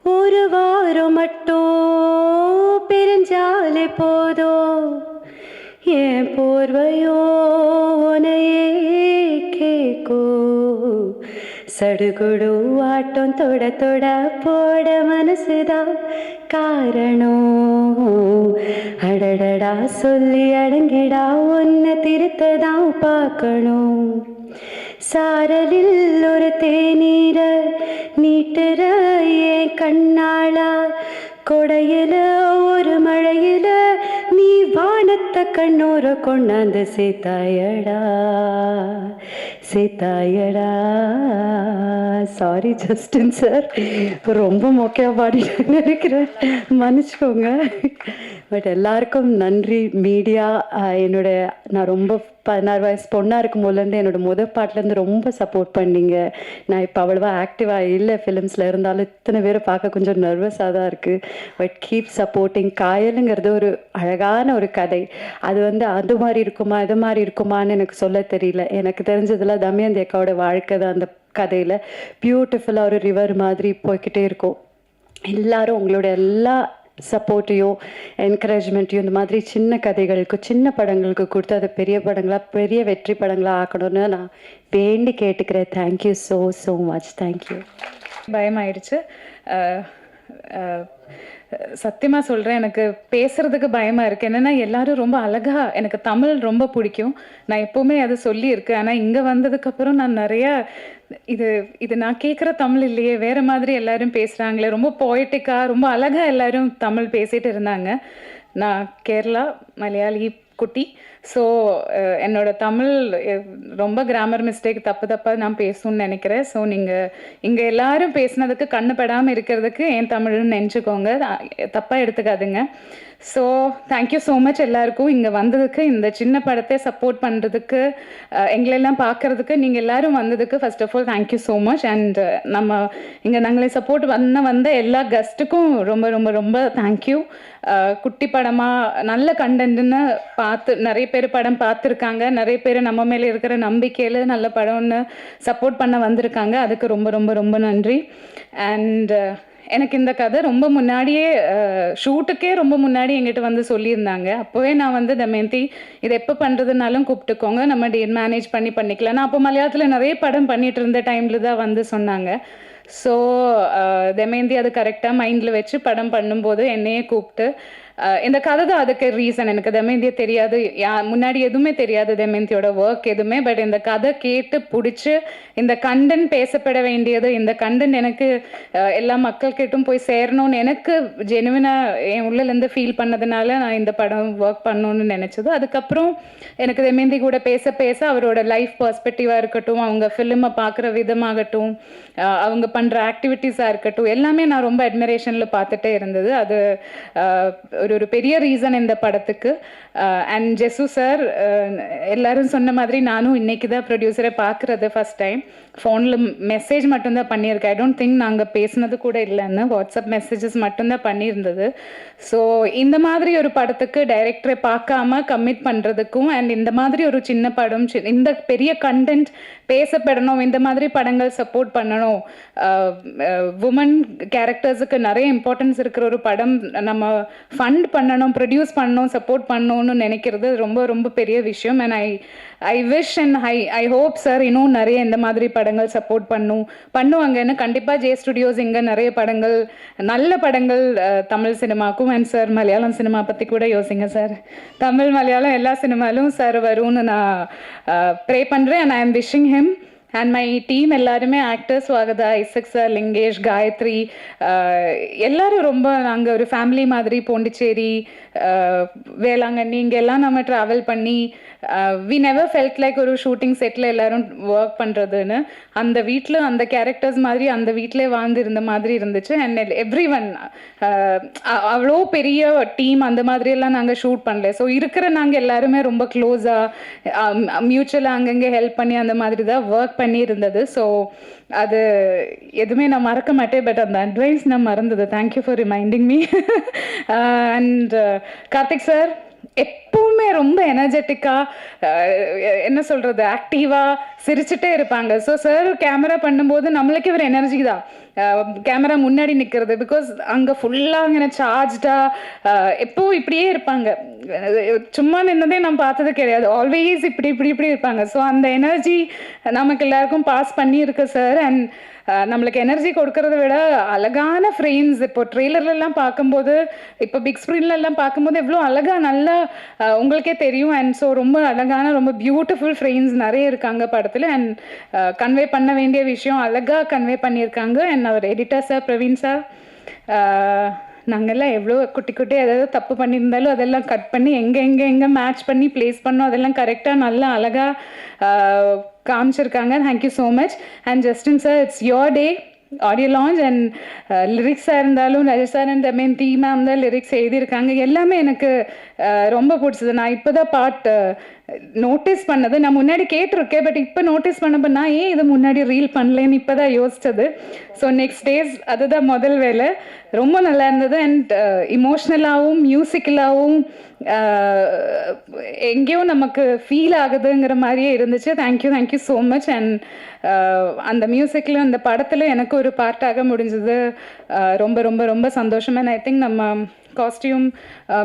ஒரு வாரம் மட்டும் பிரிஞ்சாலே போதோ என் போர்வையோ உனையே கேக்கோ சடுகுடு ஆட்டம் தொட தொட போட மனசுதான் காரணம் அடடடா சொல்லி அடங்கிடா உன்னை திருத்ததான் பார்க்கணும் சாரலில் ஒரு தேநீர நீட்டுற ஏன் கண்ணாளா கொடையில ஒரு மழையில நீ வானத்தை கண்ணோர கொண்டாந்து சேத்தாயடா சேத்தாயடா. சாரி ஜஸ்டின் சார், ரொம்ப மொக்கையாக பாடிட்டு இருக்கிறேன், மன்னிச்சுக்கோங்க. பட் எல்லாருக்கும் நன்றி. மீடியா நான் ரொம்ப 16 வயசு பொண்ணாக இருக்கும் போதுலேருந்து என்னோடய பாட்டிலேருந்து ரொம்ப சப்போர்ட் பண்ணிங்க. நான் இப்போ அவ்வளோவா ஆக்டிவாக இல்லை ஃபிலிம்ஸில், இருந்தாலும் இத்தனை பேரை பார்க்க கொஞ்சம் நர்வஸாக தான் இருக்குது. But keep supporting. காயலுங்கிறது ஒரு அழகான ஒரு கதை. அது அது மாதிரி இருக்குமா இது மாதிரி இருக்குமான்னு எனக்கு சொல்ல தெரியல. எனக்கு தெரிஞ்சதில் தமயந்தி அக்காவோட வாழ்க்கை தான் அந்த கதையில் பியூட்டிஃபுல்லாக ஒரு ரிவர் மாதிரி போய்கிட்டே இருக்கும். எல்லாரும் உங்களோட எல்லா சப்போர்ட்டையும் என்கரேஜ்மெண்ட்டையும் இந்த மாதிரி சின்ன கதைகளுக்கு சின்ன படங்களுக்கு கொடுத்து அதை பெரிய படங்களாக பெரிய வெற்றி படங்களாக ஆக்கணும்னு நான் வேண்டி கேட்டுக்கிறேன். Thank you so much. தேங்க்யூ. பயமாயிடுச்சு. சத்தியமாக சொல்கிறேன், எனக்கு பேசுகிறதுக்கு பயமாக இருக்குது. என்னென்னா எல்லாரும் ரொம்ப அழகாக, எனக்கு தமிழ் ரொம்ப பிடிக்கும், நான் எப்போவுமே அதை சொல்லியிருக்கேன். ஆனால் இங்கே வந்ததுக்கப்புறம் நான் நிறையா இது நான் கேட்குற தமிழ் இல்லையே, வேறு மாதிரி எல்லாரும் பேசுகிறாங்களே, ரொம்ப போய்ட்டிக்காக ரொம்ப அழகாக எல்லாரும் தமிழ் பேசிகிட்டு இருந்தாங்க. நான் கேரளா மலையாளி குட்டி. ஸோ என்னோட தமிழ் ரொம்ப கிராமர் மிஸ்டேக் தப்பாக நான் பேசணும்னு நினைக்கிறேன். ஸோ நீங்கள் இங்கே எல்லாரும் பேசுனதுக்கு கண்ணுப்படாமல் இருக்கிறதுக்கு என் தமிழ்னு நினச்சிக்கோங்க, தப்பாக எடுத்துக்காதுங்க. ஸோ தேங்க்யூ ஸோ மச் எல்லாருக்கும் இங்கே வந்ததுக்கு, இந்த சின்ன படத்தை சப்போர்ட் பண்ணுறதுக்கு, எங்களெல்லாம் பார்க்குறதுக்கு நீங்கள் எல்லோரும் வந்ததுக்கு first of all thank you so much. And நம்ம இங்கே நாங்களே சப்போர்ட் வந்த எல்லா கெஸ்ட்டுக்கும் ரொம்ப ரொம்ப ரொம்ப தேங்க்யூ. குட்டி படமாக நல்ல கண்டென்ட்னு பார்த்து நிறைய பேர் படம் பார்த்துருக்காங்க, நிறைய பேர் நம்ம மேலே இருக்கிற நம்பிக்கையில் நல்ல படம்னு சப்போர்ட் பண்ண வந்திருக்காங்க, அதுக்கு ரொம்ப ரொம்ப ரொம்ப நன்றி. அண்ட் எனக்கு இந்த கதை ரொம்ப முன்னாடியே ஷூட்டுக்கே ரொம்ப முன்னாடி எங்கிட்ட வந்து சொல்லியிருந்தாங்க. அப்போவே நான் தமயந்தி இதை எப்போ பண்ணுறதுனாலும் கூப்பிட்டுக்கோங்க, நம்ம டேட் மேனேஜ் பண்ணிக்கலாம். நான் அப்போ மலையாளத்தில் நிறைய படம் பண்ணிகிட்டு இருந்த டைமில் தான் சொன்னாங்க. ஸோ தமயந்தி அது கரெக்டாக மைண்டில் வச்சு படம் பண்ணும்போது என்னையே கூப்பிட்டு இந்த கதை தான் அதுக்கு ரீசன். எனக்கு தமயந்தியை தெரியாது, முன்னாடி எதுவுமே தெரியாது தமயந்தியோட ஒர்க் எதுவுமே. பட் இந்த கதை கேட்டு பிடிச்சி இந்த கண்டென்ட் பேசப்பட வேண்டியது, இந்த கண்டென்ட் எனக்கு எல்லா மக்கள்கிட்டும் போய் சேரணும்னு எனக்கு ஜெனுவினாக என் உள்ளேருந்து ஃபீல் பண்ணதுனால நான் இந்த படம் ஒர்க் பண்ணணும்னு நினச்சது. அதுக்கப்புறம் எனக்கு தமயந்தி கூட பேச அவரோட லைஃப் பர்ஸ்பெக்டிவாக இருக்கட்டும், அவங்க ஃபிலிமை பார்க்குற விதமாகட்டும், அவங்க பண்ணுற ஆக்டிவிட்டீஸாக இருக்கட்டும், எல்லாமே நான் ரொம்ப அட்மிரேஷனில் பார்த்துட்டே இருந்தது. அது ஒரு பெரிய ரீசன் இந்த படத்துக்கு. அண்ட் ஜெசு சார், எல்லாரும் சொன்ன மாதிரி நானும் இன்னைக்கு தான் ப்ரொடியூசரை பார்க்குறது ஃபர்ஸ்ட் டைம். ஃபோனில் மெசேஜ் மட்டும்தான் பண்ணியிருக்கேன். ஐ டோன்ட் திங்க் நாங்கள் பேசுனது கூட இல்லைன்னு, வாட்ஸ்அப் மெசேஜஸ் மட்டும்தான் பண்ணியிருந்தது. ஸோ இந்த மாதிரி ஒரு படத்துக்கு டைரக்டரை பார்க்காம கமிட் பண்ணுறதுக்கும், அண்ட் இந்த மாதிரி ஒரு சின்ன படம், இந்த பெரிய கண்டென்ட் பேசப்படணும், இந்த மாதிரி படங்கள் சப்போர்ட் பண்ணணும், உமன் கேரக்டர்ஸுக்கு நிறைய இம்பார்ட்டன்ஸ் இருக்கிற ஒரு படம் நம்ம ஃபண்ட் பண்ணணும், ப்ரொடியூஸ் பண்ணணும், சப்போர்ட் பண்ணணும்னு நினைக்கிறது ரொம்ப ரொம்ப பெரிய விஷயம். And I wish and I hope sir இன்னும் நிறைய இந்த மாதிரி படங்கள் சப்போர்ட் பண்ணுவாங்கன்னு. கண்டிப்பாக ஜே ஸ்டுடியோஸ் இங்கே நிறைய படங்கள், நல்ல படங்கள் தமிழ் சினிமாக்கும், அண்ட் சார் மலையாளம் சினிமா பற்றி கூட யோசிங்க சார். தமிழ் மலையாளம் எல்லா சினிமாலும் சார் வரும்னு நான் ப்ரே பண்ணுறேன். And I am wishing him and my team எல்லாருமே, actors Swagatha, Isaac sir, Lingesh, Gayathri, எல்லாரும் ரொம்ப நாங்கள் ஒரு ஃபேமிலி மாதிரி பாண்டிச்சேரி, வேளாங்கண்ணி இங்கெல்லாம் நம்ம ட்ராவல் பண்ணி வி நெவர் ஃபெல்ட் லைக் ஒரு ஷூட்டிங் செட்டில் எல்லோரும் ஒர்க் பண்ணுறதுன்னு. அந்த வீட்டில் அந்த கேரக்டர்ஸ் மாதிரி அந்த வீட்டிலே வாழ்ந்துருந்த மாதிரி இருந்துச்சு. அண்ட் எவ்ரி ஒன் அவ்வளோ பெரிய டீம் அந்த மாதிரியெல்லாம் நாங்கள் ஷூட் பண்ணல. ஸோ இருக்கிற நாங்கள் எல்லாருமே ரொம்ப க்ளோஸாக மியூச்சுவலாக அங்கங்கே ஹெல்ப் பண்ணி அந்த மாதிரி தான் ஒர்க் பண்ணி இருந்தது. ஸோ அது எதுவுமே நான் மறக்க மாட்டேன். பட் அந்த அட்வைஸ் நான் மறந்தது. Thank you for reminding me. And Karthik sir, எப்பவுமே ரொம்ப எனர்ஜெட்டிக்காக, என்ன சொல்கிறது, ஆக்டிவாக சிரிச்சுட்டே இருப்பாங்க. ஸோ சார் கேமரா பண்ணும்போது நம்மளுக்கே ஒரு எனர்ஜி தான் கேமரா முன்னாடி நிற்கிறது. பிகாஸ் அங்கே ஃபுல்லாக அங்கே சார்ஜ்டாக எப்போவும் இப்படியே இருப்பாங்க. சும்மா நின்னதே நான் பார்த்தது கிடையாது. ஆல்வேஸ் இப்படி இப்படி இப்படி இருப்பாங்க. ஸோ அந்த எனர்ஜி நமக்கு எல்லாருக்கும் பாஸ் பண்ணியிருக்கு சார். அண்ட் நம்மளுக்கு எனர்ஜி கொடுக்கறத விட அழகான ஃப்ரேம்ஸ் இப்போ ட்ரெய்லர்லாம் பார்க்கும்போது, இப்போ பிக் ஸ்க்ரீன்லலாம் பார்க்கும்போது எவ்வளோ அழகாக நல்லா உங்களுக்கே தெரியும். அண்ட் ஸோ ரொம்ப அழகான ரொம்ப பியூட்டிஃபுல் ஃப்ரேம்ஸ் நிறைய இருக்காங்க படத்தில். அண்ட் கன்வே பண்ண வேண்டிய விஷயம் அழகாக கன்வே பண்ணியிருக்காங்க. அண்ட் அவர் எடிட்டர் சார், பிரவீன் சார், நாங்கள்லாம் எவ்வளோ குட்டி குட்டி ஏதாவது தப்பு பண்ணியிருந்தாலும் அதெல்லாம் கட் பண்ணி எங்கே மேட்ச் பண்ணி ப்ளேஸ் பண்ணோம். அதெல்லாம் கரெக்டாக நல்லா அழகாக காமிச்சிருக்காங்க. Thank you so much. And Justin sir, it's your day audio launch. And லிரிக்ஸாக இருந்தாலும் ராஜேஷ் சார் அண்ட் தீமாக இருந்தால் லிரிக்ஸ் எழுதியிருக்காங்க. எல்லாமே எனக்கு ரொம்ப பிடிச்சது. நான் இப்போ தான் நோட்டீஸ் பண்ணது. நான் முன்னாடி கேட்டிருக்கேன், பட் இப்போ நோட்டீஸ் பண்ணப்போ நான் ஏன் இது முன்னாடி ரீல் பண்ணலேன்னு இப்போ தான் யோசிச்சது. ஸோ நெக்ஸ்ட் டேஸ் அதுதான் முதல் வேலை. ரொம்ப நல்லா இருந்தது. அண்ட் இமோஷ்னலாகவும் மியூசிக்கலாகவும் எங்கேயோ நமக்கு ஃபீல் ஆகுதுங்கிற மாதிரியே இருந்துச்சு. Thank you so much. அண்ட் அந்த மியூசிக்கில் அந்த படத்தில் எனக்கு ஒரு பார்ட்டாக முடிஞ்சது. ரொம்ப ரொம்ப ரொம்ப சந்தோஷம். அண்ட் ஐ திங்க் நம்ம காஸ்டியூம்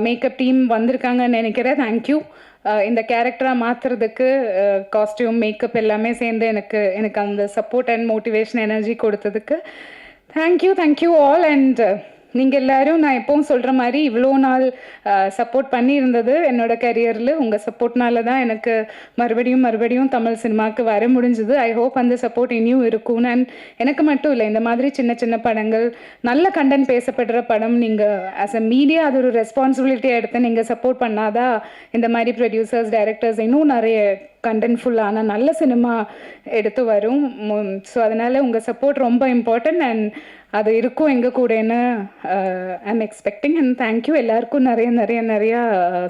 மேக்கப் டீம் வந்திருக்காங்கன்னு நினைக்கிறேன். தேங்க்யூ. இந்த கேரக்டராக மாற்றுறதுக்கு காஸ்டியூம் மேக்கப் எல்லாமே சேர்ந்து எனக்கு அந்த சப்போர்ட் அண்ட் மோட்டிவேஷன் எனர்ஜி கொடுத்ததுக்கு தேங்க்யூ ஆல். அண்ட் நீங்கள் எல்லோரும் நான் எப்பவும் சொல்கிற மாதிரி இவ்வளோ நாள் சப்போர்ட் பண்ணியிருந்தது என்னோட கரியரில் உங்கள் சப்போர்ட்னால தான் எனக்கு மறுபடியும் தமிழ் சினிமாவுக்கு வர முடிஞ்சுது. ஐ ஹோப் அந்த சப்போர்ட் இனியும் இருக்கும்னு. அண்ட் எனக்கு மட்டும் இல்லை, இந்த மாதிரி சின்ன சின்ன படங்கள், நல்ல கண்டென்ட் பேசப்படுற படம், நீங்கள் ஆஸ் அ மீடியா அது ஒரு ரெஸ்பான்சிபிலிட்டியாக எடுத்து நீங்கள் சப்போர்ட் பண்ணாதான் இந்த மாதிரி ப்ரொடியூசர்ஸ், டைரக்டர்ஸ் இன்னும் நிறைய கண்டென்ட்ஃபுல்லான நல்ல சினிமா எடுத்து வரும். ஸோ அதனால் உங்கள் சப்போர்ட் ரொம்ப இம்பார்ட்டன்ட். அண்ட் அது இருக்கும் எங்கள் கூடன்னு ஐம் எக்ஸ்பெக்டிங். அண்ட் தேங்க்யூ எல்லாருக்கும் நிறையா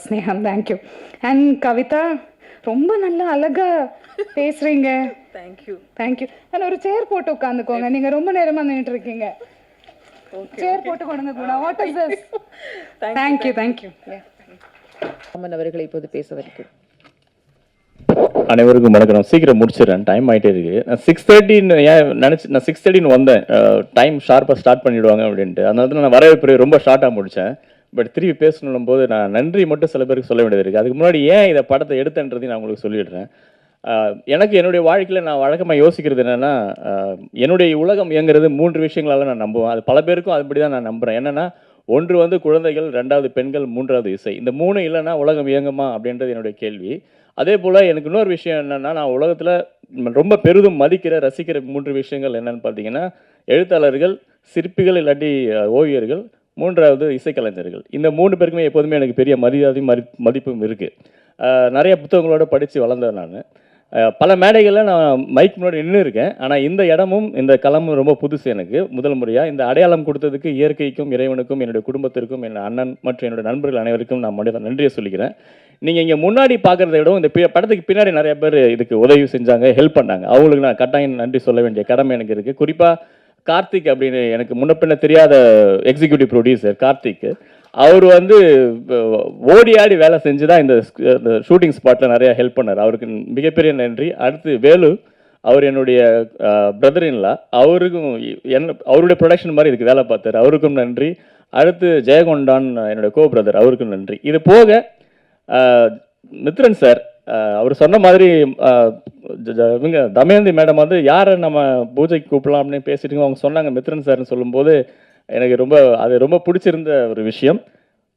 ஸ்னேகம். தேங்க்யூ. அண்ட் கவிதா, ரொம்ப நல்லா அழகாக பேசுகிறீங்க. தேங்க்யூ. அண்ட் ஒரு சேர் போட்டு உட்காந்துக்கோங்க. நீங்கள் ரொம்ப நேரமாக நின்றுட்டு இருக்கீங்க. சேர் போட்டு கொடுங்க கூட. What is this? தேங்க்யூ. அவர்களை இப்போது பேச வைக்கும். அனைவருக்கும் வணக்கம். சீக்கிரம் முடிச்சிடறேன், டைம் ஆகிட்டே இருக்கு. நான் 6:30 ஏன் நினச்சி நான் 6:30 வந்தேன், டைம் ஷார்ப்பாக ஸ்டார்ட் பண்ணிவிடுவாங்க அப்படின்ட்டு. அதனால தான் நான் வரவேற்பு ரொம்ப ஷார்ட்டாக முடித்தேன். பட் திருப்பி பேசணும் போது நான் நன்றி மட்டும் சில பேருக்கு சொல்ல வேண்டியது இருக்குது. அதுக்கு முன்னாடி ஏன் இதை படத்தை எடுத்தேன்றதையும் நான் உங்களுக்கு சொல்லிடுறேன். எனக்கு என்னுடைய வாழ்க்கையில் நான் வழக்கமாக யோசிக்கிறது என்னென்னா, என்னுடைய உலகம் இயங்குறது 3 விஷயங்களால் நான் நம்புவேன். அது பல பேருக்கும் அதுபடி தான் நான் நம்புகிறேன். என்னென்னா, ஒன்று வந்து குழந்தைகள், 2வது பெண்கள், 3வது இசை. இந்த 3 இல்லைன்னா உலகம் இயங்குமா அப்படின்றது என்னுடைய கேள்வி. அதே போல் எனக்கு இன்னொரு விஷயம் என்னென்னா, நான் உலகத்தில் ரொம்ப பெரிதும் மதிக்கிற, ரசிக்கிற 3 விஷயங்கள் என்னென்னு பார்த்தீங்கன்னா, எழுத்தாளர்கள், சிற்பிகள் இல்லாட்டி ஓவியர்கள், 3வது இசைக்கலைஞர்கள். இந்த 3 பேருக்குமே எப்போதுமே எனக்கு பெரிய மரியாதையும் மதிப்பும் இருக்குது. நிறைய புத்தகங்களோடு படித்து வளர்ந்தேன் நான். பல மேடைகளில் நான் மைக் முன்னாடி நின்று இருக்கேன். ஆனால் இந்த இடமும் இந்த களமும் ரொம்ப புதுசு எனக்கு. முதல் முறையாக இந்த அடையாளம் கொடுத்ததுக்கு இயற்கைக்கும், இறைவனுக்கும், என்னுடைய குடும்பத்திற்கும், என் அண்ணன் மற்றும் என்னுடைய நண்பர்கள் அனைவருக்கும் நான் நன்றியை சொல்லிக்கிறேன். நீங்கள் இங்கே முன்னாடி பார்க்குறத விட இந்த படத்துக்கு பின்னாடி நிறைய பேர் இதுக்கு உதவி செஞ்சாங்க, ஹெல்ப் பண்ணாங்க. அவங்களுக்கு நான் கட்டாயம் நன்றி சொல்ல வேண்டிய கடமை எனக்கு இருக்குது. குறிப்பாக கார்த்திக் அப்படின்னு எனக்கு முன்னப்பின்ன தெரியாத எக்ஸிக்யூட்டிவ் ப்ரொடியூசர் கார்த்திக், அவர் வந்து ஓடி ஆடி வேலை செஞ்சு தான் இந்த ஷூட்டிங் ஸ்பாட்டில் நிறையா ஹெல்ப் பண்ணார். அவருக்கு மிகப்பெரிய நன்றி. அடுத்து வேலு, அவர் என்னுடைய பிரதர்-இன்-லா, அவருக்கும் அவருடைய ப்ரொடக்ஷன் மாதிரி இதுக்கு வேலை பார்த்தார், அவருக்கும் நன்றி. அடுத்து ஜெயகொண்டான், என்னுடைய கோ பிரதர், அவருக்கும் நன்றி. இது போக மித்ரன் சார், அவர் சொன்ன மாதிரி இவங்க தமயந்தி மேடம் வந்து யாரை நம்ம பூஜைக்கு கூப்பிடலாம் அப்படின்னு பேசிட்டு அவங்க சொன்னாங்க மித்ரன் சார்னு சொல்லும்போது எனக்கு ரொம்ப பிடிச்சிருந்த ஒரு விஷயம்.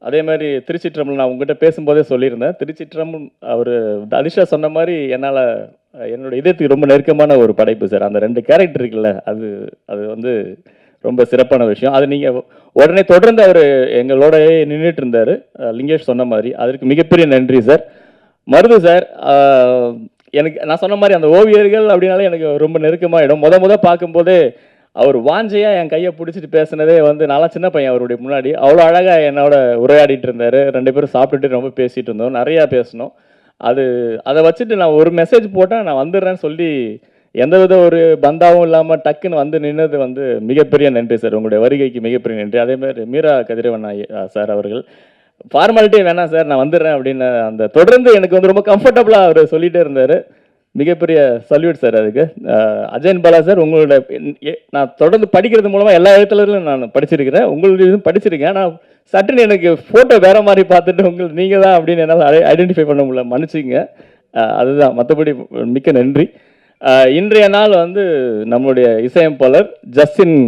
அதே மாதிரி திருச்சிற்றம்பலம் நான் உங்ககிட்ட பேசும்போதே சொல்லியிருந்தேன். திருச்சிற்றம்பலம் அவர் அதிஷா சொன்ன மாதிரி என்னோட இதயத்துக்கு ரொம்ப நெருக்கமான ஒரு படைப்பு சார். அந்த 2 கேரக்டர் இருக்குல்ல, அது வந்து ரொம்ப சிறப்பான விஷயம். அது நீங்கள் உடனே தொடர்ந்து அவர் எங்களோடயே நின்றுட்டு இருந்தார், லிங்கேஷ் சொன்ன மாதிரி. அதற்கு மிகப்பெரிய நன்றி சார். மருது சார், எனக்கு நான் சொன்ன மாதிரி அந்த ஓவியர்கள் அப்படின்னாலே எனக்கு ரொம்ப நெருக்கமாகிடும். முத பார்க்கும்போதே அவர் வாஞ்சையாக என் கையை பிடிச்சிட்டு பேசினதே வந்து நல்லா சின்ன பையன் அவருடைய முன்னாடி அவ்வளோ அழகாக என்னோட உரையாடிட்டு இருந்தார். 2 பேரும் சாப்பிட்டுட்டு ரொம்ப பேசிகிட்டு இருந்தோம், நிறையா பேசினோம். அதை வச்சுட்டு நான் ஒரு மெசேஜ் போட்டேன், நான் வந்துடுறேன்னு சொல்லி எந்தவித ஒரு பந்தாவும் இல்லாமல் டக்குன்னு வந்து நின்னது வந்து மிகப்பெரிய நன்றி சார். உங்களுடைய வருகைக்கு மிகப்பெரிய நன்றி. அதேமாதிரி மீரா கதிரவன் சார் அவர்கள், ஃபார்மாலிட்டியே வேணாம் சார் நான் வந்துடுறேன் அப்படின்னு அந்த தொடர்ந்து எனக்கு வந்து ரொம்ப கம்ஃபர்டபுளாக அவர் சொல்லிகிட்டே இருந்தார். மிகப்பெரிய சல்யூட் சார் அதுக்கு. அஜயன் பாலா சார், உங்களோட நான் தொடர்ந்து படிக்கிறது மூலமாக எல்லா எழுத்துலரும் நான் படிச்சிருக்கிறேன், உங்களுடைய இதுவும் படிச்சிருக்கேன். நான் சட்டுன்னு எனக்கு ஃபோட்டோ வேறு மாதிரி பார்த்துட்டு உங்களுக்கு நீங்கள் தான் அப்படின்னு என்னால் ஐடென்டிஃபை பண்ண முடியல, மன்னிச்சிங்க. அதுதான், மற்றபடி மிக்க நன்றி. இன்றைய நாள் வந்து நம்மளுடைய இசையமைப்பாளர் ஜஸ்டின்,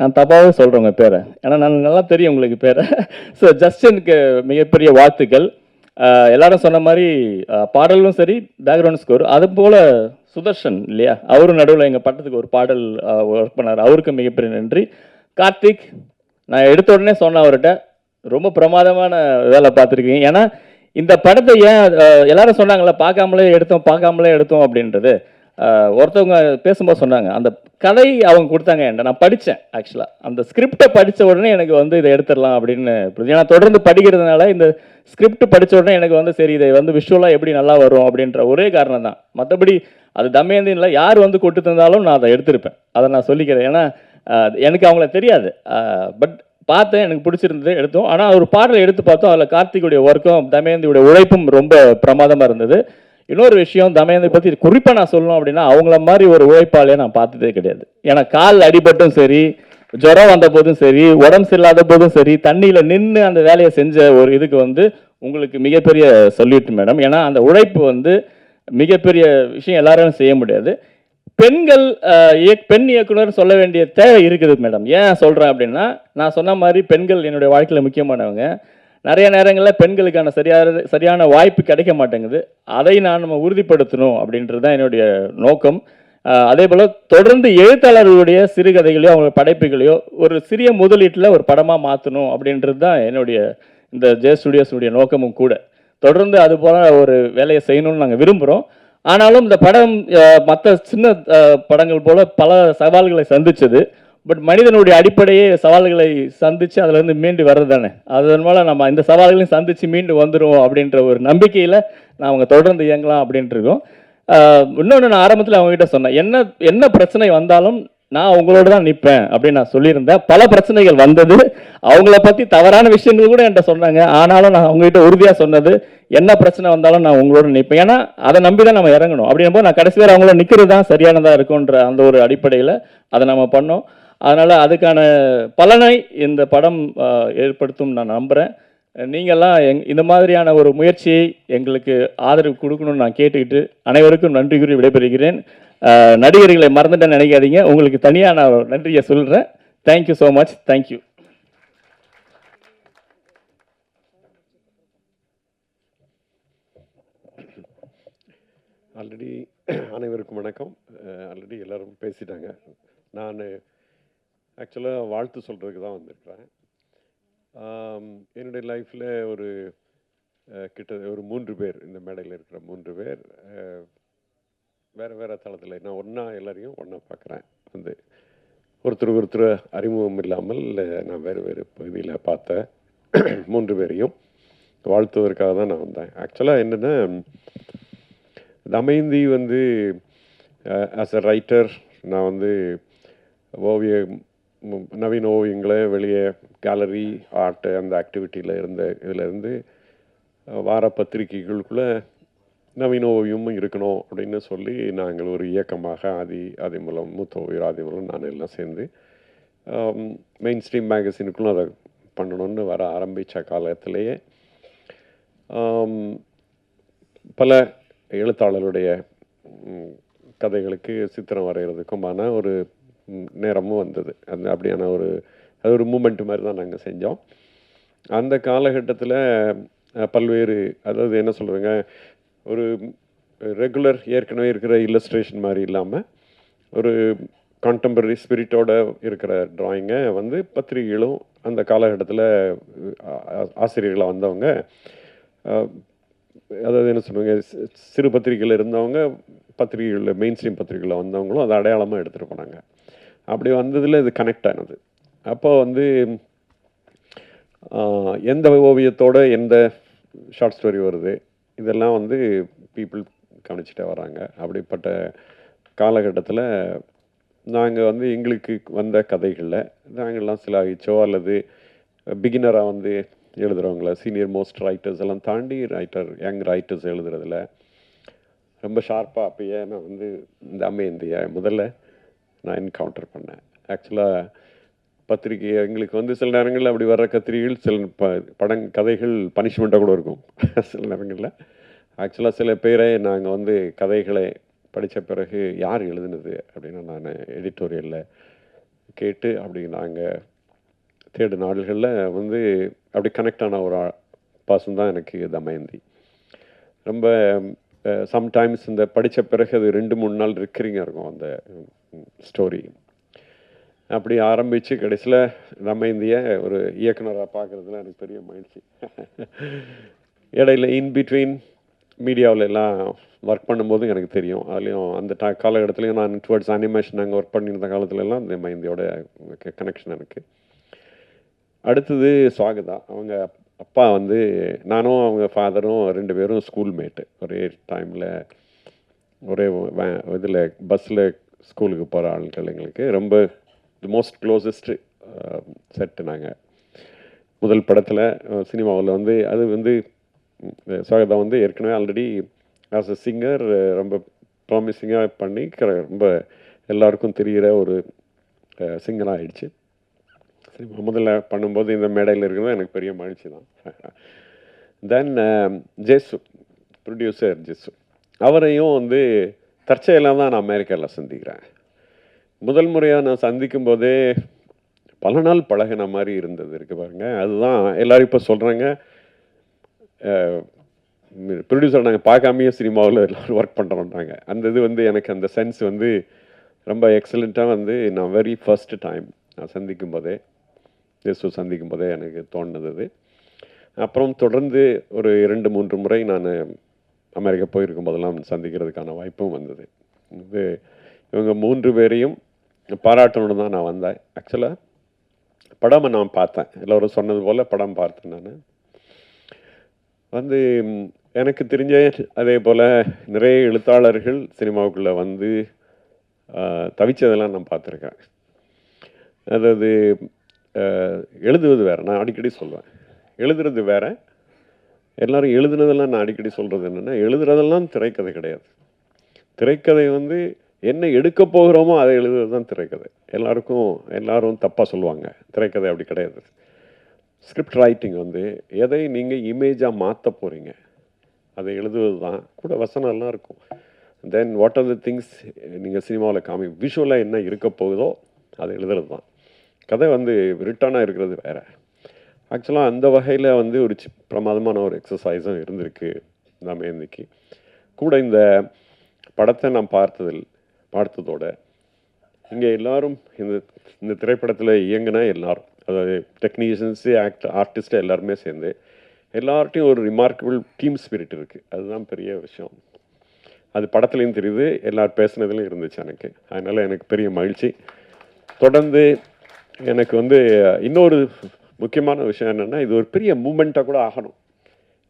நான் தப்பாகவே சொல்கிறேன் உங்கள் பேரை, ஏன்னா நான் நல்லா தெரியும் உங்களுக்கு பேரை. ஸோ ஜஸ்டினுக்கு மிகப்பெரிய வாழ்த்துக்கள். எல்லாரும் சொன்ன மாதிரி பாடலும் சரி, பேக்ரவுண்ட் ஸ்கோர், அது போல் சுதர்ஷன் இல்லையா, அவரும் நடுவில் எங்கள் பட்டத்துக்கு ஒரு பாடல் ஒர்க் பண்ணார், அவருக்கு மிகப்பெரிய நன்றி. கார்த்திக், நான் எடுத்த உடனே சொன்னேன் அவர்கிட்ட, ரொம்ப பிரமாதமான வேலை பார்த்துருக்கீங்க. ஏன்னா இந்த படத்தை ஏன் எல்லாரும் சொன்னாங்களே பார்க்காமலே எடுத்தோம் அப்படின்றது, ஒருத்தவங்க பேசும்போது சொன்னாங்க, அந்த கதை அவங்க கொடுத்தாங்க என்கிட்ட, நான் படித்தேன். ஆக்சுவலாக அந்த ஸ்கிரிப்டை படித்த உடனே எனக்கு வந்து இதை எடுத்துடலாம் அப்படின்னு, ஏன்னா தொடர்ந்து படிக்கிறதுனால இந்த ஸ்கிரிப்ட் படித்த உடனே எனக்கு வந்து சரி இதை வந்து விஷுவலாக எப்படி நல்லா வரும் அப்படின்ற ஒரே காரணம் தான். மற்றபடி அது தமயந்தின் இல்லை, யார் வந்து கொண்டு தந்தாலும் நான் அதை எடுத்திருப்பேன், அதை நான் சொல்லிக்கிறேன். ஏன்னா எனக்கு அவங்கள தெரியாது, பட் பார்த்தேன், எனக்கு பிடிச்சிருந்தது, எடுத்தோம். ஆனால் ஒரு பாடலை எடுத்து பார்த்தோம், அதில் கார்த்திகுடைய ஒர்க்கும் தமயந்தியுடைய உழைப்பும் ரொம்ப பிரமாதமாக இருந்தது. இன்னொரு விஷயம், தமயந்தி பற்றி குறிப்பாக நான் சொல்லணும் அப்படின்னா, அவங்கள மாதிரி ஒரு உழைப்பாளையே நான் பார்த்ததே கிடையாது. ஏன்னா கால் அடிபட்டும் சரி, ஜுரம் வந்த போதும் சரி, உடம்பு சரியில்லாத போதும் சரி, தண்ணியில் நின்று அந்த வேலையை செஞ்ச ஒரு இதுக்கு வந்து உங்களுக்கு மிகப்பெரிய சொல்லிட்டு மேடம். ஏன்னா அந்த உழைப்பு வந்து மிகப்பெரிய விஷயம், எல்லாரும் செய்ய முடியாது. பெண்கள் பெண் இயக்குனர் சொல்ல வேண்டிய தேவை இருக்குது மேடம். ஏன் சொல்கிறேன் அப்படின்னா, நான் சொன்ன மாதிரி பெண்கள் என்னுடைய வாழ்க்கையில் முக்கியமானவங்க. நிறைய நேரங்களில் பெண்களுக்கான சரியான வாய்ப்பு கிடைக்க மாட்டேங்குது. அதை நம்ம உறுதிப்படுத்தணும் அப்படின்றது தான் என்னுடைய நோக்கம். அதே போல் தொடர்ந்து எழுத்தாளர்களுடைய சிறுகதைகளையோ அவங்க படைப்புகளையோ ஒரு சிறிய முதலீட்டில் ஒரு படமாக மாற்றணும் அப்படின்றது தான் என்னுடைய இந்த ஜே ஸ்டுடியோஸுடைய நோக்கமும் கூட. தொடர்ந்து அது போல் ஒரு வேலையை செய்யணும்னு நாங்கள் விரும்புகிறோம். ஆனாலும் இந்த படம் மற்ற சின்ன படங்கள் போல் பல சவால்களை சந்திச்சது. பட் மனிதனுடைய அடிப்படையே சவால்களை சந்தித்து அதிலேருந்து மீண்டு வர்றது தானே. அதனால நம்ம இந்த சவால்களையும் சந்தித்து மீண்டு வந்துடுவோம் அப்படின்ற ஒரு நம்பிக்கையில் நான் அவங்க தொடர்ந்து இயங்கலாம் அப்படின்ட்டு இருக்கோம். இன்னொன்று, நான் ஆரம்பத்தில் அவங்ககிட்ட சொன்னேன், என்ன பிரச்சனை வந்தாலும் நான் உங்களோட தான் நிற்பேன் அப்படின்னு நான் சொல்லியிருந்தேன். பல பிரச்சனைகள் வந்தது, அவங்கள பற்றி தவறான விஷயங்கள் கூட என்கிட்ட சொன்னாங்க. ஆனாலும் நான் அவங்ககிட்ட உறுதியாக சொன்னது, என்ன பிரச்சனை வந்தாலும் நான் உங்களோட நிற்பேன். ஏன்னா அதை நம்பி தான் நம்ம இறங்கணும். அப்படிங்கும்போது நான் கடைசி வேறு அவங்கள நிற்கிறது தான் சரியானதாக இருக்குன்ற அந்த ஒரு அடிப்படையில் அதை நம்ம பண்ணோம். அதனால் அதுக்கான பலனை இந்த படம் ஏற்படுத்தும் நான் நம்புகிறேன். நீங்கள்லாம் இந்த மாதிரியான ஒரு முயற்சியை எங்களுக்கு ஆதரவு கொடுக்கணும்னு நான் கேட்டுக்கிட்டு அனைவருக்கும் நன்றி கூறி விடைபெறுகிறேன். நடிகர்களை மறந்துட்டேன்னு நினைக்காதீங்க, உங்களுக்கு தனியாக நான் நன்றியை சொல்கிறேன். Thank you so much. Thank you. Already அனைவருக்கும் வணக்கம். ஆல்ரெடி எல்லோரும் பேசிட்டாங்க. நான் ஆக்சுவலாக வாழ்த்து சொல்கிறதுக்கு தான் வந்திருக்கிறேன். என்னுடைய லைஃப்பில் ஒரு ஒரு 3 பேர், இந்த மேடையில் இருக்கிற 3 பேர் வேறு தளத்தில் நான் ஒன்றா எல்லாரையும் ஒன்றா பார்க்குறேன். வந்து ஒருத்தர் அறிமுகம் இல்லாமல் நான் வேறு பகுதியில் பார்த்த 3 பேரையும் வாழ்த்துவதற்காக தான் நான் வந்தேன். ஆக்சுவலாக என்னென்னா, தமயந்தி வந்து ஆஸ் அ ரைட்டர் நான் வந்து நவீன ஓவியங்களை வெளியே கேலரி ஆர்ட் அந்த ஆக்டிவிட்டியில் இதிலேருந்து வார பத்திரிகைகளுக்குள்ளே நவீன ஓவியமும் இருக்கணும் அப்படின்னு சொல்லி நாங்கள் ஒரு இயக்கமாக ஆதிமூலம், மூத்த ஓவியர் ஆதிமூலம் நான் எல்லாம் சேர்ந்து மெயின் ஸ்ட்ரீம் மேகசினுக்குள்ளும் அதை பண்ணணும்னு வர ஆரம்பித்த காலத்திலேயே பல எழுத்தாளருடைய கதைகளுக்கு சித்திரம் வரைகிறதுக்குமான ஒரு நேரமும் வந்தது. அப்படியான அது ஒரு மூமெண்ட் மாதிரி தான் நாங்கள் செஞ்சோம். அந்த காலகட்டத்தில் பல்வேறு, அதாவது என்ன சொல்கிறேங்க, ஒரு ரெகுலர் ஏற்கனவே இருக்கிற இல்லஸ்ட்ரேஷன் மாதிரி இல்லாமல் ஒரு கான்டெம்பரரி ஸ்பிரிட்டோட இருக்கிற ட்ராயிங்கை வந்து பத்திரிகைகளும் அந்த காலகட்டத்தில் ஆசிரியர்களாக வந்தவங்க, அதாவது என்ன சொல்லுவாங்க, சிறு பத்திரிகையில் இருந்தவங்க பத்திரிகைகளில் மெயின் ஸ்ட்ரீம் பத்திரிகையில் வந்தவங்களும் அதை அடையாளமாக எடுத்துகிட்டு போனாங்க. அப்படி வந்ததில் இது கனெக்ட் ஆனது. அப்போ வந்து எந்த ஓவியத்தோட எந்த ஷார்ட் ஸ்டோரி வருது, இதெல்லாம் வந்து பீப்புள் கவனிச்சுட்டே வராங்க. அப்படிப்பட்ட காலகட்டத்தில் நாங்கள் வந்து எங்களுக்கு வந்த கதைகளில் நாங்கள்லாம் சிலாகிச்சோ அல்லது பிகினராக வந்து எழுதுகிறவங்கள சீனியர் மோஸ்ட் ரைட்டர்ஸ் எல்லாம் தாண்டி யங் ரைட்டர்ஸ் எழுதுறதுல ரொம்ப ஷார்ப்பாக அப்பயே நான் வந்து தமயந்தியை முதல்ல நான் என்கவுண்டர் பண்ணேன். ஆக்சுவலாக பத்திரிகை எங்களுக்கு வந்து சில நேரங்களில் அப்படி வர்ற கத்திரிகள் சில கதைகள் பனிஷ்மெண்ட்டாக கூட இருக்கும். சில நேரங்களில் ஆக்சுவலாக சில பேரை நாங்கள் வந்து கதைகளை படித்த பிறகு யார் எழுதுனது அப்படின்னு நான் எடிட்டோரியலில் கேட்டு அப்படி நாங்கள் தேடு நாடுகளில் வந்து அப்படி கனெக்ட் ஆன ஒரு பாசம் தான் எனக்கு தமயந்தி. ரொம்ப சம்டைம்ஸ் இந்த படித்த பிறகு அது 2-3 நாள் ரிக்கரிங்காக இருக்கும் அந்த ஸ்டோரி. அப்படி ஆரம்பித்து கடைசியில் தமயந்தியை ஒரு இயக்குனராக பார்க்குறதுல எனக்கு பெரிய மகிழ்ச்சி. இடையில இன்பிட்வீன் மீடியாவில் எல்லாம் ஒர்க் பண்ணும்போது எனக்கு தெரியும். அதுலேயும் அந்த காலகட்டத்துலேயும் நான் டுவர்ட்ஸ் அனிமேஷன் அங்கே ஒர்க் பண்ணியிருந்த காலத்துலலாம் தமயந்தியோட கனெக்ஷன் எனக்கு. அடுத்தது சுவாகதா. அவங்க அப்பா வந்து நானும் அவங்க ஃபாதரும் 2 பேரும் ஸ்கூல் மேட்டு. ஒரே டைமில் ஒரே இதில் பஸ்ஸில் ஸ்கூலுக்கு போகிற ஆட்கள் எங்களுக்கு ரொம்ப மோஸ்ட் க்ளோசஸ்ட்டு செட்டு. நாங்கள் முதல் படத்தில் சினிமாவில் வந்து அது வந்து சுவாகதா வந்து ஏற்கனவே ஆல்ரெடி ஆஸ் அ சிங்கர் ரொம்ப ப்ராமிசிங்காக பண்ணி ரொம்ப எல்லாருக்கும் தெரிகிற ஒரு சிங்கராக ஆயிடுச்சு. முதல்ல பண்ணும்போது இந்த மேடையில் இருக்கிறது எனக்கு பெரிய மகிழ்ச்சி தான். தென் ஜெசு, ப்ரொடியூசர் ஜெசு, அவரையும் வந்து தற்செயலாக தான் நான் அமெரிக்காவில் சந்திக்கிறேன். முதல் முறையாக நான் சந்திக்கும் போதே பல நாள் பழகின மாதிரி இருந்தது இருக்குது பாருங்க. அதுதான் எல்லோரும் இப்போ சொல்கிறாங்க, ப்ரொடியூசர் நாங்கள் பார்க்காமையே சினிமாவில் எல்லோரும் ஒர்க் பண்ணுறோன்றாங்க. அந்த இது வந்து எனக்கு அந்த சென்ஸ் வந்து ரொம்ப எக்ஸலண்ட்டாக வந்து நான் வெரி ஃபர்ஸ்ட் டைம் நான் சந்திக்கும் போதே சந்திக்கும் போதே எனக்கு தோணுது. அப்புறம் தொடர்ந்து ஒரு 2-3 முறை நான் அமெரிக்கா போயிருக்கும் போதெல்லாம் சந்திக்கிறதுக்கான வாய்ப்பும் வந்தது. இது இவங்க 3 பேரையும் பாராட்டணுன்னு தான் நான் வந்தேன். ஆக்சுவலாக படம் நான் பார்த்தேன், எல்லோரும் சொன்னது போல் படம் பார்த்தேன். நான் வந்து எனக்கு தெரிஞ்ச அதே போல் நிறைய எழுத்தாளர்கள் சினிமாவுக்குள்ளே வந்து தவிச்சதெல்லாம் நான் பார்த்துருக்கேன். அதாவது எழுதுவது வேறு, நான் அடிக்கடி சொல்லுவேன். எழுதுறது வேறு, எல்லோரும் எழுதுனதெல்லாம் நான் அடிக்கடி சொல்கிறது என்னென்னா, எழுதுறதெல்லாம் திரைக்கதை கிடையாது. திரைக்கதை வந்து என்ன எடுக்க போகிறோமோ அதை எழுதுறது தான் திரைக்கதை. எல்லாரும் தப்பாக சொல்லுவாங்க, திரைக்கதை அப்படி கிடையாது. ஸ்கிரிப்ட் ரைட்டிங் வந்து எதை நீங்கள் இமேஜாக மாற்ற போகிறீங்க அதை எழுதுவது தான். கூட வசனம்லாம் இருக்கும். Then what are the things நீங்கள் சினிமாவில் விஷுவலாக என்ன இருக்க போகுதோ அதை எழுதுறது தான். கதை வந்து ரிட்டனாக இருக்கிறது வேறு. ஆக்சுவலாக அந்த வகையில் வந்து ஒரு பிரமாதமான ஒரு எக்ஸசைஸும் இருந்திருக்கு தமயந்திக்கு. கூட இந்த படத்தை நான் பார்த்ததோட இங்கே எல்லோரும் இந்த திரைப்படத்தில் இயங்கினா எல்லோரும், அதாவது டெக்னீஷியன்ஸு, ஆர்டிஸ்ட்டு எல்லாருமே சேர்ந்து எல்லார்ட்டையும் ஒரு ரிமார்க்கபிள் டீம் ஸ்பிரிட் இருக்குது. அதுதான் பெரிய விஷயம். அது படத்துலையும் தெரியுது, எல்லாரும் பேசுனதுலையும் இருந்துச்சு எனக்கு. அதனால் எனக்கு பெரிய மகிழ்ச்சி. தொடர்ந்து எனக்கு வந்து இன்னொரு முக்கியமான விஷயம் என்னென்னா, இது ஒரு பெரிய மூமெண்ட்டாக கூட ஆகணும்.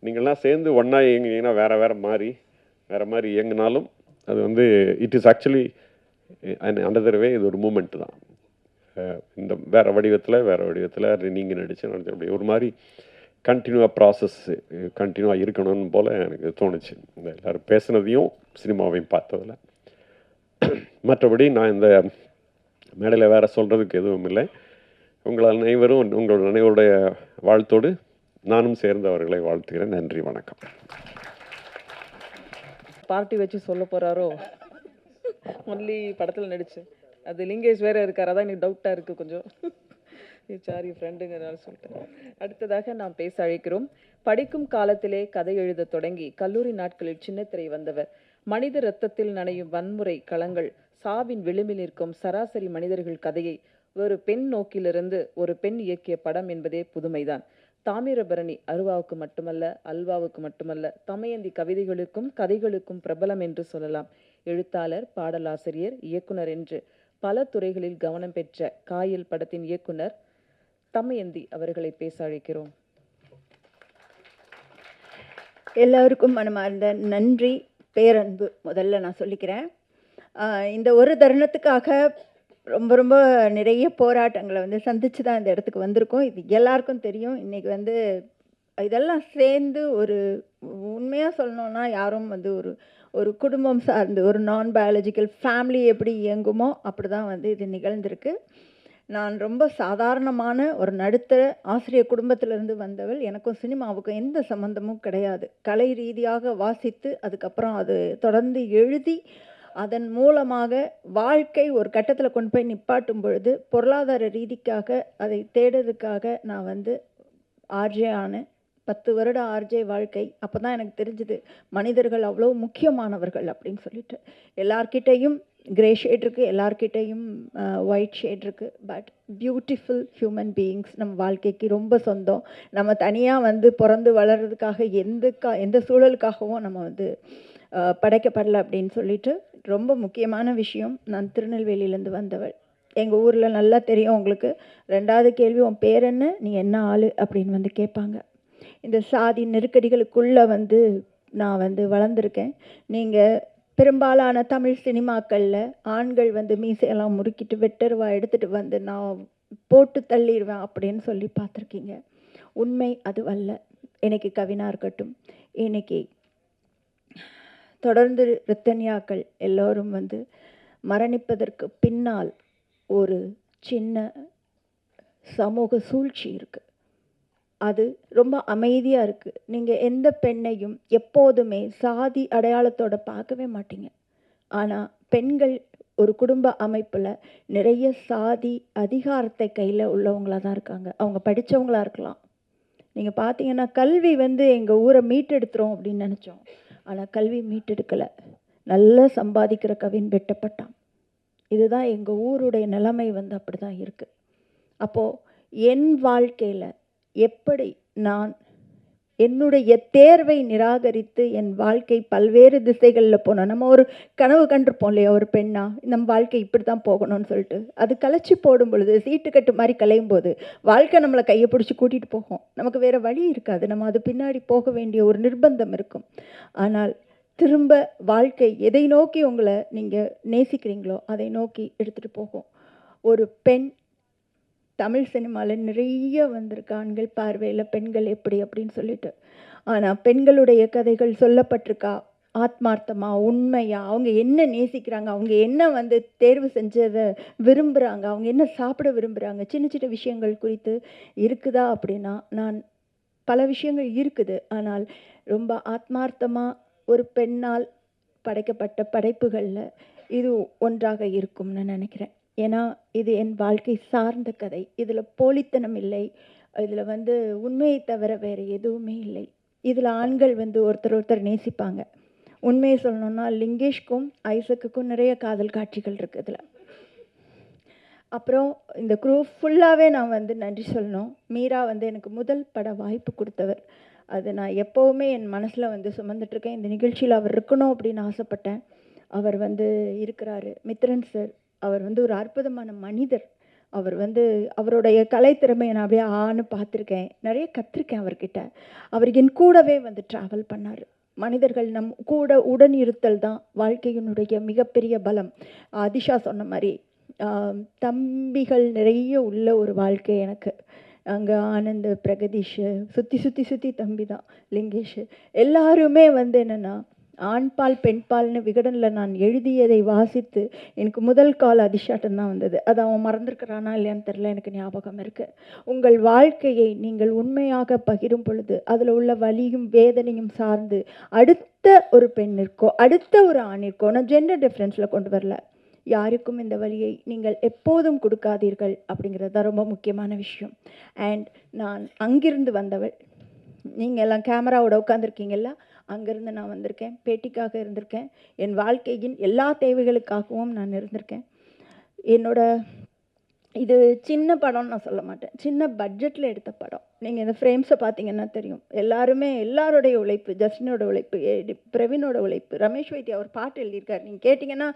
நீங்கள்லாம் சேர்ந்து ஒன்றா இயங்கினீங்கன்னா வேறு மாதிரி இயங்கினாலும் அது வந்து இட் இஸ் ஆக்சுவலி அண்டர் வே இது ஒரு மூமெண்ட்டு தான். இந்த வேறு வடிவத்தில் நீங்கள் நடித்து அப்படி ஒரு மாதிரி கண்டினியூவாக இருக்கணும்னு போல் எனக்கு தோணுச்சு இந்த எல்லோரும் பேசுனதையும் சினிமாவையும் பார்த்ததில். மற்றபடி நான் இந்த மேடையில் வேறு சொல்கிறதுக்கு எதுவும் இல்லை. உங்கள் அனைவருடைய வாழ்த்தோடு நானும் சேர்ந்து அவர்களை வாழ்த்துகிறேன். நன்றி, வணக்கம். பார்ட்டி வச்சு சொல்ல போகிறாரோ ஒன்லி படத்தில் நடிச்சு, அது லிங்கேஷ் வேறு இருக்கார், அதான் எனக்கு டவுட்டாக இருக்குது கொஞ்சம். சாரி ஃப்ரெண்டுங்கிறனால சொல்லிட்டேன். அடுத்ததாக நாம் பேச அழைக்கிறோம். படிக்கும் காலத்திலே கதை எழுத தொடங்கி கல்லூரி நாட்களில் சின்னத்திரை வந்தவர். மனித இரத்தத்தில் நனையும் வன்முறை களங்கள், சாவின் விளிம்பில் நிற்கும் சராசரி மனிதர்கள் கதையை ஒரு பெண் நோக்கிலிருந்து ஒரு பெண் இயக்கிய படம் என்பதே புதுமைதான். தாமிரபரணி அருவாவுக்கு மட்டுமல்ல, அல்வாவுக்கு மட்டுமல்ல, தமயந்தி கவிதைகளுக்கும் கதைகளுக்கும் பிரபலம் என்று சொல்லலாம். எழுத்தாளர், பாடலாசிரியர், இயக்குனர் என்று பல துறைகளில் கவனம் பெற்ற காயல் படத்தின் இயக்குனர் தமயந்தி அவர்களை பேச அழைக்கிறோம். எல்லோருக்கும் மனமார்ந்த நன்றி, பேரன்பு முதல்ல நான் சொல்லிக்கிறேன். இந்த ஒரு தருணத்துக்காக ரொம்ப நிறைய போராட்டங்களை சந்திச்சு தான் இந்த இடத்துக்கு வந்திருக்கோம். இது எல்லாருக்கும் தெரியும். இன்றைக்கி இதெல்லாம் சேர்ந்து ஒரு உண்மையாக சொல்லணும்னா யாரும் வந்து ஒரு ஒரு குடும்பம் சார்ந்து ஒரு நான் பயாலஜிக்கல் ஃபேமிலி எப்படி இயங்குமோ அப்படி தான் வந்து இது நிகழ்ந்திருக்கு. நான் ரொம்ப சாதாரணமான ஒரு நடுத்தர ஆசிரியர் குடும்பத்திலிருந்து வந்தவள். எனக்கும் சினிமாவுக்கும் எந்த சம்மந்தமும் கிடையாது. கலை ரீதியாக வாசித்து அதுக்கப்புறம் அது தொடர்ந்து எழுதி அதன் மூலமாக வாழ்க்கை ஒரு கட்டத்தில் கொண்டு போய் நிப்பாட்டும் பொழுது பொருளாதார ரீதிக்காக அதை தேடுறதுக்காக நான் வந்து ஆர்ஜே ஆனேன். 10 வருட ஆர்ஜே வாழ்க்கை. அப்போ தான் எனக்கு தெரிஞ்சுது மனிதர்கள் அவ்வளோ முக்கியமானவர்கள் அப்படின்னு சொல்லிட்டு. எல்லார்கிட்டையும் கிரே ஷேட் இருக்குது, எல்லார்கிட்டையும் ஒயிட் ஷேட் இருக்குது. பட் பியூட்டிஃபுல் ஹியூமன் பீயிங்ஸ் நம்ம வாழ்க்கைக்கு ரொம்ப சொந்தம். நம்ம தனியாக வந்து பிறந்து வளர்கிறதுக்காக எந்த சூழலுக்காகவும் நம்ம வந்து படைக்கப்படலை அப்படின்னு சொல்லிட்டு ரொம்ப முக்கியமான விஷயம். நான் திருநெல்வேலியிலேருந்து வந்தவள். எங்கள் ஊரில் நல்லா தெரியும் உங்களுக்கு. 2வது கேள்வி உன் பேர் என்ன, நீ என்ன ஆள் அப்படின்னு வந்து கேட்பாங்க. இந்த சாதி நெருக்கடிகளுக்குள்ளே வந்து நான் வந்து வளர்ந்துருக்கேன். நீங்கள் பெரும்பாலான தமிழ் சினிமாக்களில் ஆண்கள் வந்து மீசையெல்லாம் முறுக்கிட்டு வெட்டருவா எடுத்துகிட்டு வந்து நான் போட்டு தள்ளிடுவேன் அப்படின்னு சொல்லி பார்த்துருக்கீங்க. உண்மை அதுவல்ல. இன்னைக்கு கவினா இருக்கட்டும், இன்னைக்கு தொடர்ந்து ரித்தன்யாக்கள் எல்லோரும் வந்து மரணிப்பதற்கு பின்னால் ஒரு சின்ன சமூக சூழ்ச்சி இருக்குது. அது ரொம்ப அமைதியாக இருக்குது. நீங்கள் எந்த பெண்ணையும் எப்போதுமே சாதி அடையாளத்தோட பார்க்கவே மாட்டீங்க. ஆனால் பெண்கள் ஒரு குடும்ப அமைப்பில் நிறைய சாதி அதிகாரத்தை கையில் உள்ளவங்களாக தான் இருக்காங்க. அவங்க படித்தவங்களாக இருக்கலாம். நீங்கள் பார்த்தீங்கன்னா கல்வி வந்து எங்கள் ஊரை மீட்டெடுத்துரும் அப்படின்னு நினச்சோம். ஆனால் கல்வி மீட்டெடுக்கலை. நல்லா சம்பாதிக்கிற கவின் வெட்டப்பட்டான். இதுதான் எங்கள் ஊருடைய நிலைமை வந்து அப்படி தான் இருக்குது. அப்போது என் வாழ்க்கையில் எப்படி நான் என்னுடைய தேர்வை நிராகரித்து என் வாழ்க்கை பல்வேறு திசைகளில் போனோம். நம்ம ஒரு கனவு கண்டிருப்போம் இல்லையா, ஒரு பெண்ணா நம்ம வாழ்க்கை இப்படி தான் போகணும்னு சொல்லிட்டு. அது கலைச்சி போடும் பொழுது சீட்டு கட்டு மாதிரி கலையும் போது வாழ்க்கை நம்மளை கையை பிடிச்சி கூட்டிகிட்டு போகும். நமக்கு வேறு வழி இருக்காது. நம்ம அது பின்னாடி போக வேண்டிய ஒரு நிர்பந்தம் இருக்கும். ஆனால் திரும்ப வாழ்க்கை எதை நோக்கி உங்களை நீங்கள் நேசிக்கிறீங்களோ அதை நோக்கி எடுத்துகிட்டு போகும். ஒரு பெண் தமிழ் சினிமாவில் நிறைய வந்திருக்கு ஆண்கள் பார்வையில் பெண்கள் எப்படி அப்படின்னு சொல்லிட்டு. ஆனால் பெண்களுடைய கதைகள் சொல்லப்பட்டிருக்கா? ஆத்மார்த்தமா, உண்மையா, அவங்க என்ன நேசிக்கிறாங்க, அவங்க என்ன வந்து தேர்வு செஞ்சதை விரும்புகிறாங்க, அவங்க என்ன சாப்பிட விரும்புகிறாங்க, சின்ன சின்ன விஷயங்கள் குறித்து இருக்குதா அப்படின்னா நான் பல விஷயங்கள் இருக்குது. ஆனால் ரொம்ப ஆத்மார்த்தமாக ஒரு பெண்ணால் படைக்கப்பட்ட படைப்புகளில் இது ஒன்றாக இருக்கும்னு நினைக்கிறேன். ஏன்னா இது என் வாழ்க்கை சார்ந்த கதை. இதில் போலித்தனம் இல்லை. இதில் வந்து உண்மையை தவிர வேறு எதுவுமே இல்லை. இதில் ஆண்கள் வந்து ஒருத்தர் நேசிப்பாங்க. உண்மையை சொல்லணும்னா லிங்கேஷ்க்கும் ஐசக்குக்கும் நிறைய காதல் காட்சிகள் இருக்குது இதில். அப்புறம் இந்த குரூ ஃபுல்லாகவே நான் வந்து நன்றி சொல்லணும். மீரா வந்து எனக்கு முதல் பட வாய்ப்பு கொடுத்தவர். அது நான் எப்போவுமே என் மனசில் வந்து சுமந்துட்டுருக்கேன். இந்த நிகழ்ச்சியில் அவர் இருக்கணும் அப்படின்னு ஆசைப்பட்டேன். அவர் வந்து இருக்கிறாரு. மித்ரன் சார், அவர் வந்து ஒரு அற்புதமான மனிதர். அவர் வந்து அவருடைய கலைத்திறமையை நான் அப்படியே ஆன்னு பார்த்துருக்கேன். நிறைய கற்றுருக்கேன் அவர்கிட்ட. அவர் என் கூடவே வந்து ட்ராவல் பண்ணார். மனிதர்கள் நம் கூட உடன் இருத்தல் தான் வாழ்க்கையினுடைய மிகப்பெரிய பலம். அதிஷா சொன்ன மாதிரி தம்பிகள் நிறைய உள்ள ஒரு வாழ்க்கை எனக்கு. அங்கே ஆனந்த், பிரகதீஷ், சுற்றி தம்பி தான், லிங்கேஷ், எல்லாருமே வந்து என்னென்னா ஆண்பால் பெண்பால்னு விகடனில் நான் எழுதியதை வாசித்து எனக்கு முதல் கால் அதிஷாட்டம் தான் வந்தது. அது அவன் மறந்துருக்கிறானா இல்லையான்னு தெரில, எனக்கு ஞாபகம் இருக்குது. உங்கள் வாழ்க்கையை நீங்கள் உண்மையாக பகிரும் பொழுது அதில் உள்ள வலியும் வேதனையும் சார்ந்து அடுத்த ஒரு பெண்ணிற்கோ அடுத்த ஒரு ஆணிற்கோ, நான் ஜெண்டர் டிஃப்ரென்ஸில் கொண்டு வரல, யாருக்கும் இந்த வழியை நீங்கள் எப்போதும் கொடுக்காதீர்கள் அப்படிங்கிறது தான் ரொம்ப முக்கியமான விஷயம். அண்ட் நான் அங்கிருந்து வந்தவள். நீங்கள் எல்லாம் கேமராவோட உட்காந்துருக்கீங்கல்ல, அங்கேருந்து நான் வந்திருக்கேன். பேட்டிக்காக இருந்திருக்கேன். என் வாழ்க்கையின் எல்லா தேவைகளுக்காகவும் நான் இருந்திருக்கேன். என்னோட இது சின்ன படம்னு நான் சொல்ல மாட்டேன், சின்ன பட்ஜெட்டில் எடுத்த படம். நீங்கள் இந்த ஃப்ரேம்ஸை பார்த்தீங்கன்னா தெரியும். எல்லாருடைய உழைப்பு, ஜஸ்டினோட உழைப்பு, பிரவீனோட உழைப்பு, ரமேஷ் வைத்தி அவர் பாட்டு எழுதியிருக்கார். நீங்கள் கேட்டிங்கன்னா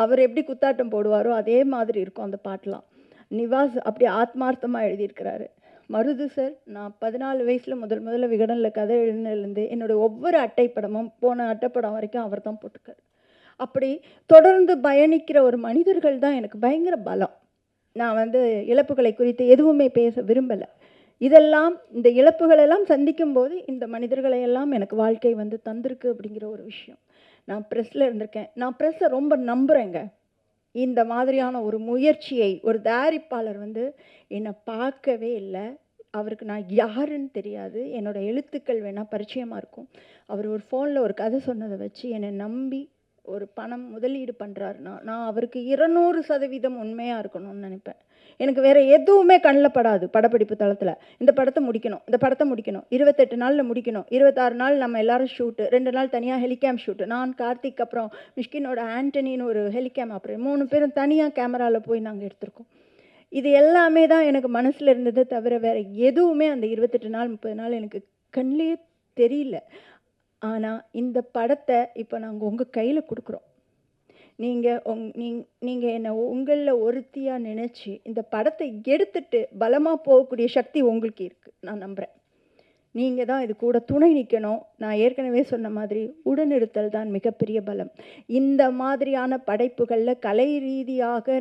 அவர் எப்படி குத்தாட்டம் போடுவாரோ அதே மாதிரி இருக்கும் அந்த பாட்டெலாம். நிவாஸ் அப்படி ஆத்மார்த்தமாக எழுதியிருக்கிறாரு. மருது சார், நான் 14 வயசில் முதல்ல விகடனில் கதை எழுதினதுலேருந்து என்னோடய ஒவ்வொரு அட்டைப்படமும் போன அட்டைப்படம் வரைக்கும் அவர் தான் போட்டிருக்காரு. அப்படி தொடர்ந்து பயணிக்கிற ஒரு மனிதர்கள் தான் எனக்கு பயங்கர பலம். நான் வந்து இழப்புகளை குறித்து எதுவுமே பேச விரும்பலை. இதெல்லாம் இந்த இழப்புகளெல்லாம் சந்திக்கும்போது இந்த மனிதர்களை எல்லாம் எனக்கு வாழ்க்கை வந்து தந்திருக்கு அப்படிங்கிற ஒரு விஷயம். நான் ப்ரெஸ்ஸில் இருந்திருக்கேன். நான் ப்ரெஸ்ஸை ரொம்ப நம்புகிறேங்க. இந்த மாதிரியான ஒரு முயற்சியை ஒரு தயாரிப்பாளர் வந்து என்னை பார்க்கவே இல்லை. அவருக்கு நான் யாருன்னு தெரியாது. என்னோடய எழுத்துக்கள் வேணால் பரிச்சயமாக இருக்கும். அவர் ஒரு ஃபோனில் ஒரு கதை சொன்னதை வச்சு என்னை நம்பி ஒரு பணம் முதலீடு பண்ணுறாருன்னா, நான் அவருக்கு 200% உண்மையாக இருக்கணும்னு நினைப்பேன். எனக்கு வேறு எதுவுமே கண்ணில் படாது. படப்பிடிப்பு தளத்தில் இந்த படத்தை முடிக்கணும், இந்த படத்தை முடிக்கணும், 28 நாளில் முடிக்கணும், 26 நாள் நம்ம எல்லோரும் ஷூட்டு, 2 நாள் தனியாக ஹெலிகேம் ஷூட்டு, நான் கார்த்திக் அப்புறம் மிஷ்கினோட ஆண்டனின்னு ஒரு ஹெலிகேம் ஆப்ரேட்டர் 3 பேரும் தனியாக கேமராவில் போய் நாங்கள் எடுத்திருக்கோம். இது எல்லாமே தான் எனக்கு மனசில் இருந்ததை தவிர வேறு எதுவுமே அந்த 28 நாள் 30 நாள் எனக்கு கண்ணிலே தெரியல. ஆனால் இந்த படத்தை இப்போ நாங்கள் உங்கள் கையில் கொடுக்குறோம். நீங்கள் என்னை உங்களில் ஒருத்தியாக நினச்சி இந்த படத்தை எடுத்துட்டு பலமாக போகக்கூடிய சக்தி உங்களுக்கு இருக்குது. நான் நம்புகிறேன். நீங்கள் தான் இது கூட துணை நிற்கணும். நான் ஏற்கனவே சொன்ன மாதிரி உடனிருத்தல் தான் மிகப்பெரிய பலம். இந்த மாதிரியான படைப்புகளில் கலை ரீதியாக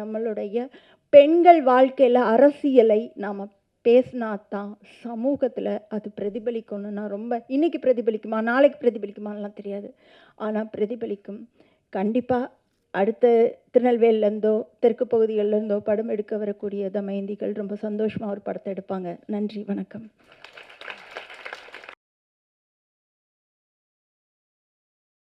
நம்மளுடைய பெண்கள் வாழ்க்கையில் அரசியலை நாம் பேசினா தான் சமூகத்தில் அது பிரதிபலிக்கணும்னு நான் ரொம்ப இன்றைக்கி பிரதிபலிக்குமா நாளைக்கு பிரதிபலிக்குமான்லாம் தெரியாது. ஆனால் பிரதிபலிக்கும். கண்டிப்பாக அடுத்த திருநெல்வேலிலேருந்தோ தெற்கு பகுதிகளிலேருந்தோ படம் எடுக்க வரக்கூடிய தமயந்திகள் ரொம்ப சந்தோஷமாக ஒரு படத்தை எடுப்பாங்க. நன்றி, வணக்கம்.